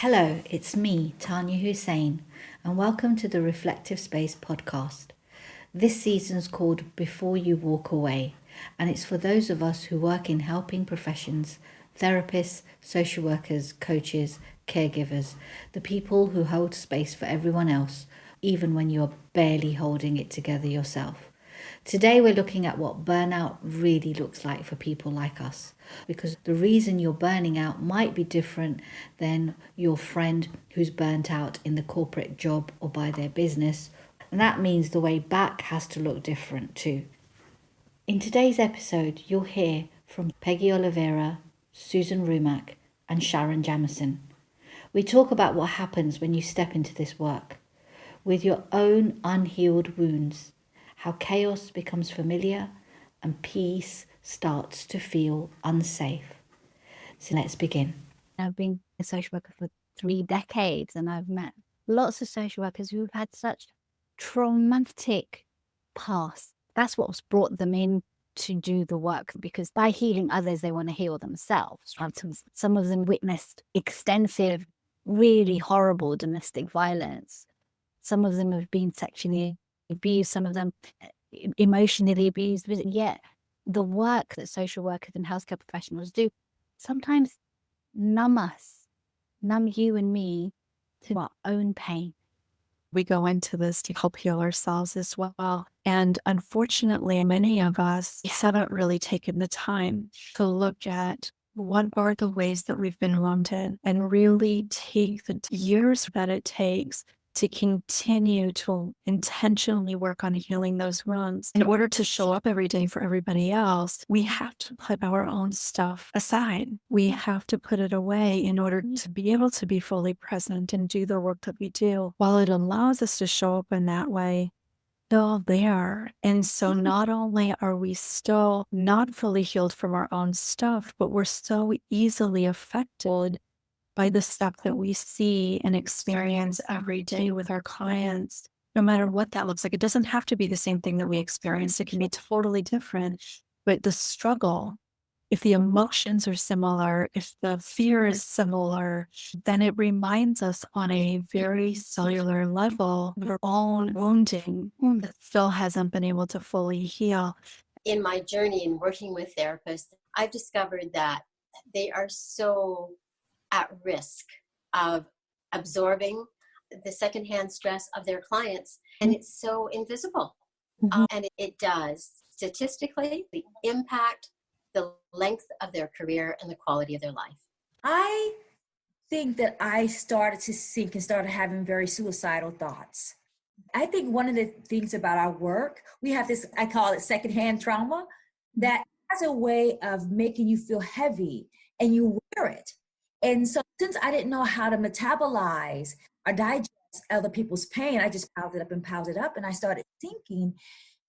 Hello, it's me, Taniya Hussain, and welcome to the Reflective Space podcast. This season's called Before You Walk Away, and it's for those of us who work in helping professions, therapists, social workers, coaches, caregivers, the people who hold space for everyone else, even when you're barely holding it together yourself. Today, we're looking at what burnout really looks like for people like us, because the reason you're burning out might be different than your friend who's burnt out in the corporate job or by their business. And that means the way back has to look different too. In today's episode, you'll hear from Peggy Oliveira, Susan Rumack, and Sharon Jamison. We talk about what happens when you step into this work with your own unhealed wounds, how chaos becomes familiar and peace starts to feel unsafe. So let's begin. I've been a social worker for 3 decades, and I've met lots of social workers who've had such traumatic past. That's what's brought them in to do the work, because by healing others, they want to heal themselves. Some of them witnessed extensive, really horrible domestic violence. Some of them have been sexually abused, some of them emotionally abused. But yet, the work that social workers and healthcare professionals do sometimes numb you and me to our own pain. We go into this to help heal ourselves as well. And unfortunately, many of us haven't really taken the time to look at what are the ways that we've been wounded and really take the years that it takes to continue to intentionally work on healing those wounds. In order to show up every day for everybody else, we have to put our own stuff aside. We have to put it away in order to be able to be fully present and do the work that we do. While it allows us to show up in that way, still there. And so not only are we still not fully healed from our own stuff, but we're so easily affected by the stuff that we see and experience every day with our clients, no matter what that looks like. It doesn't have to be the same thing that we experience. It can be totally different. But the struggle, if the emotions are similar, if the fear is similar, then it reminds us on a very cellular level of our own wounding that still hasn't been able to fully heal. In my journey in working with therapists, I've discovered that they are so at risk of absorbing the secondhand stress of their clients, and it's so invisible. And it does statistically impact the length of their career and the quality of their life. I think that I started to sink and started having very suicidal thoughts. I think one of the things about our work, we have this, I call it secondhand trauma, that has a way of making you feel heavy and you wear it. And so since I didn't know how to metabolize or digest other people's pain, I just piled it up and I started thinking.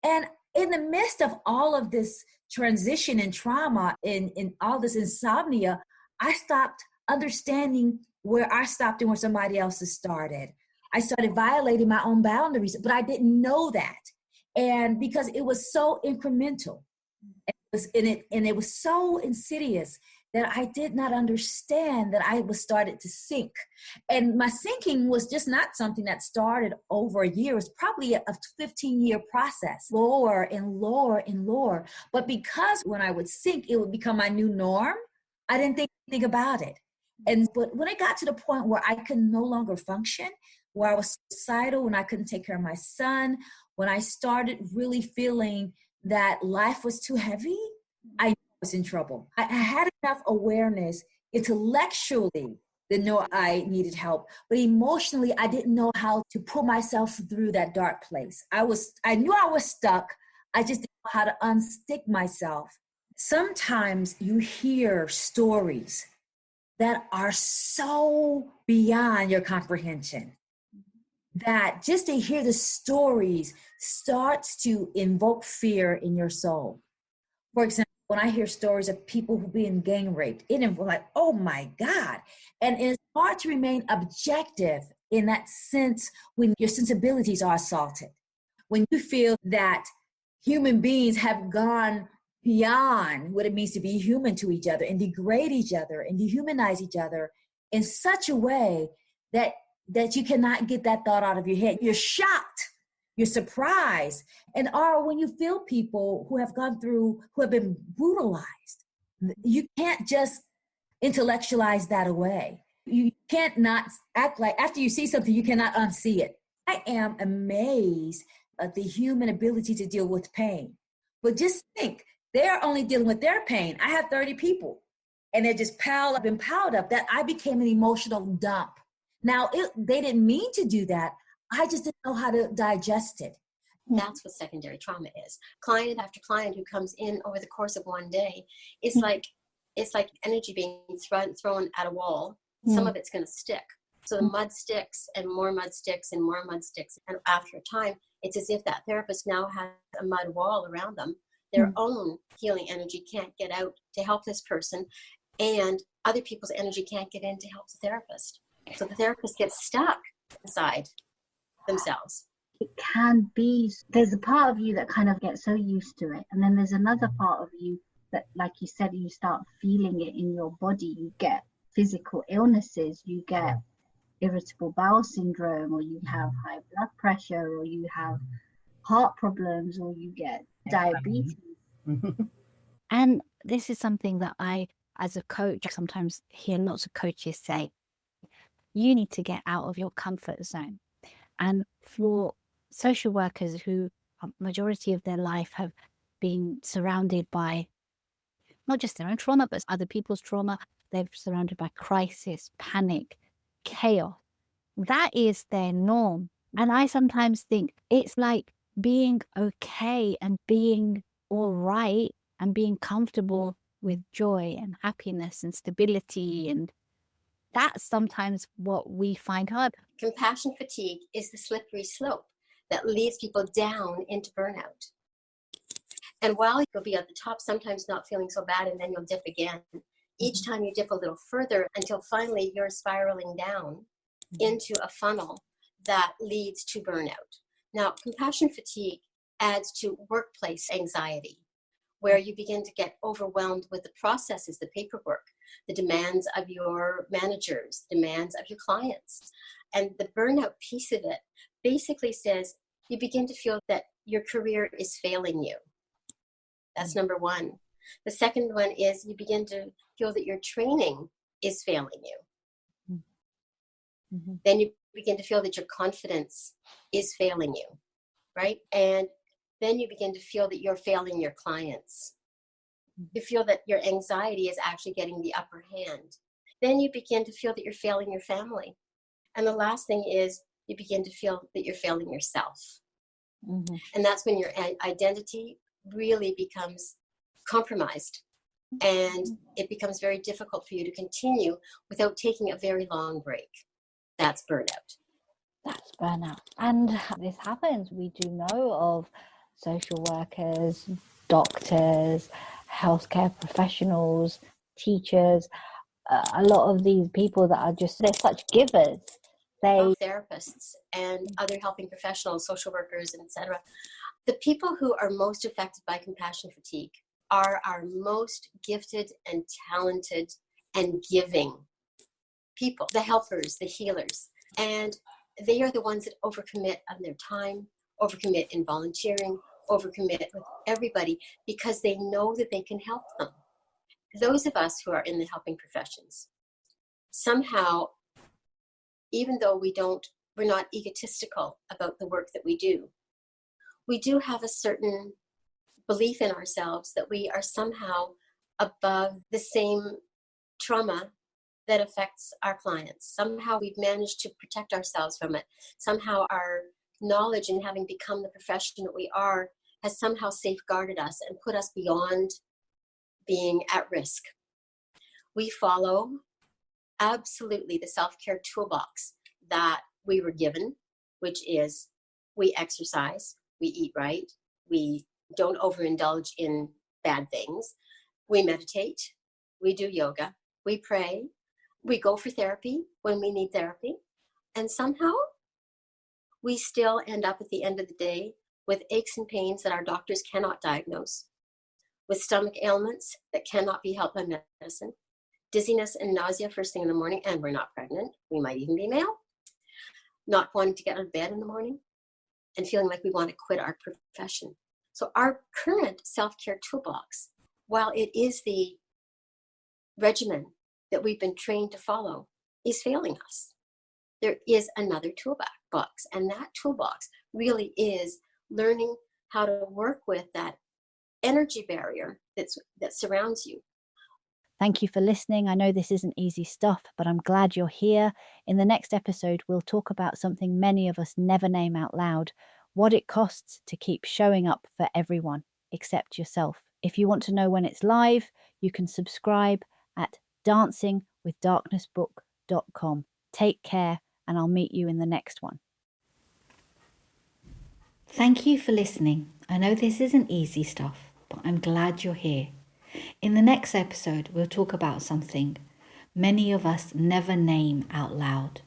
And in the midst of all of this transition and trauma and all this insomnia, I stopped understanding where I stopped and where somebody else has started. I started violating my own boundaries, but I didn't know that. And because it was so incremental, it was so insidious that I did not understand that I was started to sink. And my sinking was just not something that started over a year. It was probably a 15-year process, lower and lower and lower. But because when I would sink, it would become my new norm, I didn't think about it. But when it got to the point where I could no longer function, where I was suicidal, when I couldn't take care of my son, when I started really feeling that life was too heavy, I was in trouble. I had enough awareness intellectually to know I needed help, but emotionally, I didn't know how to pull myself through that dark place. I knew I was stuck. I just didn't know how to unstick myself. Sometimes you hear stories that are so beyond your comprehension that just to hear the stories starts to invoke fear in your soul. For example, when I hear stories of people who being gang raped, I'm like, oh my God. And it's hard to remain objective in that sense when your sensibilities are assaulted. When you feel that human beings have gone beyond what it means to be human to each other and degrade each other and dehumanize each other, in such a way that you cannot get that thought out of your head. You're shocked, you're surprised. And or when you feel people who have gone through, who have been brutalized, you can't just intellectualize that away. You can't not act like, after you see something, you cannot unsee it. I am amazed at the human ability to deal with pain. But just think, they're only dealing with their pain. I have 30 people, and they're just piled up that I became an emotional dump. Now, they didn't mean to do that. I just didn't know how to digest it. That's what secondary trauma is. Client after client who comes in over the course of one day, it's like energy being thrown at a wall. Some of it's going to stick. So the mud sticks and more mud sticks and more mud sticks. And after a time, it's as if that therapist now has a mud wall around them. Their own healing energy can't get out to help this person, and other people's energy can't get in to help the therapist. So the therapist gets stuck inside themselves. It can be, there's a part of you that kind of gets so used to it. And then there's another part of you that, like you said, you start feeling it in your body. You get physical illnesses, you get irritable bowel syndrome, or you have high blood pressure, or you have heart problems, or you get diabetes. And this is something that I, as a coach, sometimes hear lots of coaches say, you need to get out of your comfort zone. And for social workers who, majority of their life, have been surrounded by not just their own trauma, but other people's trauma, they're surrounded by crisis, panic, chaos. That is their norm. And I sometimes think it's like being okay and being all right and being comfortable with joy and happiness and stability. And that's sometimes what we find hard. Compassion fatigue is the slippery slope that leads people down into burnout. And while you'll be at the top, sometimes not feeling so bad, and then you'll dip again. Each time you dip a little further until finally you're spiraling down into a funnel that leads to burnout. Now, compassion fatigue adds to workplace anxiety, where you begin to get overwhelmed with the processes, the paperwork, the demands of your managers, demands of your clients. And the burnout piece of it basically says you begin to feel that your career is failing you. That's number one. The second one is you begin to feel that your training is failing you. Then you begin to feel that your confidence is failing you, right? And then you begin to feel that you're failing your clients. You feel that your anxiety is actually getting the upper hand. Then you begin to feel that you're failing your family. And the last thing is you begin to feel that you're failing yourself. And that's when your identity really becomes compromised. And it becomes very difficult for you to continue without taking a very long break. That's burnout. That's burnout. And this happens. We do know of social workers, doctors, healthcare professionals, teachers, a lot of these people that are just, they're such givers. Therapists and other helping professionals, social workers, etc. The people who are most affected by compassion fatigue are our most gifted and talented and giving people, the helpers, the healers. And they are the ones that overcommit on their time, overcommit in volunteering, overcommit with everybody because they know that they can help them. Those of us who are in the helping professions, somehow, even though we're not egotistical about the work that we do have a certain belief in ourselves that we are somehow above the same trauma that affects our clients. Somehow we've managed to protect ourselves from it. Somehow our knowledge in having become the profession that we are has somehow safeguarded us and put us beyond being at risk. We follow absolutely the self-care toolbox that we were given, which is we exercise, we eat right, we don't overindulge in bad things, we meditate, we do yoga, we pray, we go for therapy when we need therapy, and somehow we still end up at the end of the day with aches and pains that our doctors cannot diagnose, with stomach ailments that cannot be helped by medicine, dizziness and nausea first thing in the morning, and we're not pregnant. We might even be male. Not wanting to get out of bed in the morning and feeling like we want to quit our profession. So our current self-care toolbox, while it is the regimen that we've been trained to follow, is failing us. There is another toolbox, and that toolbox really is learning how to work with that energy barrier that surrounds you. Thank you for listening. I know this isn't easy stuff, but I'm glad you're here. In the next episode, we'll talk about something many of us never name out loud: what it costs to keep showing up for everyone except yourself. If you want to know when it's live, you can subscribe at dancingwithdarknessbook.com. Take care, and I'll meet you in the next one. Thank you for listening. I know this isn't easy stuff, but I'm glad you're here. In the next episode, we'll talk about something many of us never name out loud: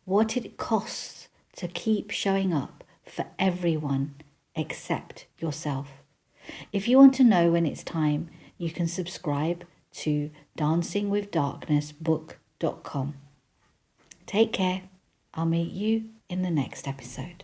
what it costs to keep showing up for everyone except yourself. If you want to know when it's time, you can subscribe to dancingwithdarknessbook.com. Take care. I'll meet you in the next episode.